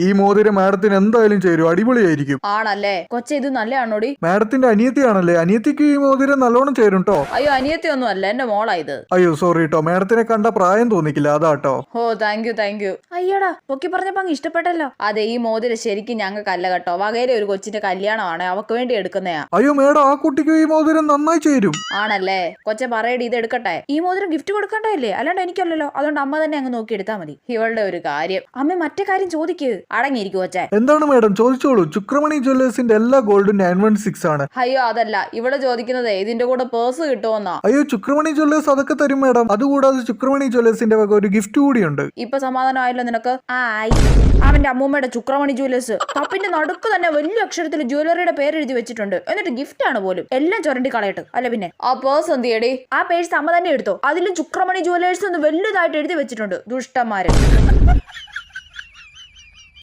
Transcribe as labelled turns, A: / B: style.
A: ഈ മോതിരം മാഡത്തിന് എന്തായാലും ചേരും, അടിപൊളിയായിരിക്കും.
B: ആണല്ലേ കൊച്ചെ, ഇത് നല്ലതാണോടി?
A: മാഡത്തിന്റെ അനിയത്തിയാണല്ലേ, അനിയത്തിക്ക് ഈ മോതിരം നല്ലോണം ചേരും ട്ടോ.
B: അയ്യോ, അനിയത്തി ഒന്നും അല്ല, എന്റെ മോളാ ഇത്.
A: അയ്യോ സോറി ട്ടോ, മാഡത്തിനെ കണ്ട പ്രായം തോന്നിക്കില്ല, അതാട്ടോ.
B: ഓ താങ്ക് യു. അയ്യടാ, പൊക്കി പറഞ്ഞപ്പോ അങ്ങ് ഇഷ്ടപ്പെട്ടല്ലോ. അതെ, ഈ മോതിരം ശരിക്കും ഞങ്ങൾക്കല്ല കേട്ടോ, വകയിലെ ഒരു കൊച്ചിന്റെ കല്യാണമാണ്, അവക്ക് വേണ്ടി എടുക്കുന്നയാ.
A: അയ്യോ മേഡം, ആ കുട്ടിക്ക് ഈ മോതിരം നന്നായി ചേരും.
B: ആണല്ലേ കൊച്ചെ, പറയടി, ഇത് എടുക്കട്ടെ. ഈ മോതിരം ഗിഫ്റ്റ് കൊടുക്കണ്ടല്ലേ, അല്ലാണ്ട് എനിക്കല്ലല്ലോ, അതുകൊണ്ട് അമ്മ തന്നെ അങ്ങ് നോക്കി എടുത്താൽ മതി. ഇവളുടെ ഒരു കാര്യം. അമ്മ മറ്റേ കാര്യം ചോദിക്ക്. അടങ്ങിയിരിക്കും കൊച്ചെ.
A: എന്താണ് മേഡം, ചോദിച്ചോളൂ. ചുക്രമണി ജ്വല്ലേഴ്സിന്റെ എല്ലാ ഗോൾഡും 916 ആണ്.
B: അയ്യോ അതല്ല, ഇവിടെ ചോദിക്കുന്നത് ഇതിന്റെ കൂടെ പേഴ്സ് കിട്ടുമെന്നാ.
A: അയ്യോ ചുക്രമണി ജ്വല്ലേഴ്സ് അതൊക്കെ തരും മേഡം. അതുകൂടാതെ ചുക്രമണി ജ്വല്ലേഴ്സിന്റെ വക ഒരു ഗിഫ്റ്റ് കൂടിയുണ്ട്.
B: ഇപ്പൊ സമാധാനമായല്ലോ നിനക്ക്? അവന്റെ അമ്മൂമ്മയുടെ ചുക്രമണി ജ്വല്ലേഴ്സ് കപ്പിന്റെ നടുക്ക് തന്നെ വലിയ അക്ഷരത്തിൽ ജ്വല്ലറിയുടെ പേര് എഴുതി വെച്ചിട്ടുണ്ട്. എന്നിട്ട് ഗിഫ്റ്റ് ആണ് പോലും. എല്ലാം ചുരണ്ടി കളയട്ട്. അല്ല പിന്നെ ആ പേഴ്സ് എന്ത് ചെയ്യടി? ആ പേഴ്സ് അമ്മ തന്നെ എടുത്തോ. അതിലും ചുക്രമണി ജ്വല്ലേഴ്സ് എന്ന് വലുതായിട്ട് എഴുതി വെച്ചിട്ടുണ്ട്. ദുഷ്ടന്മാര്.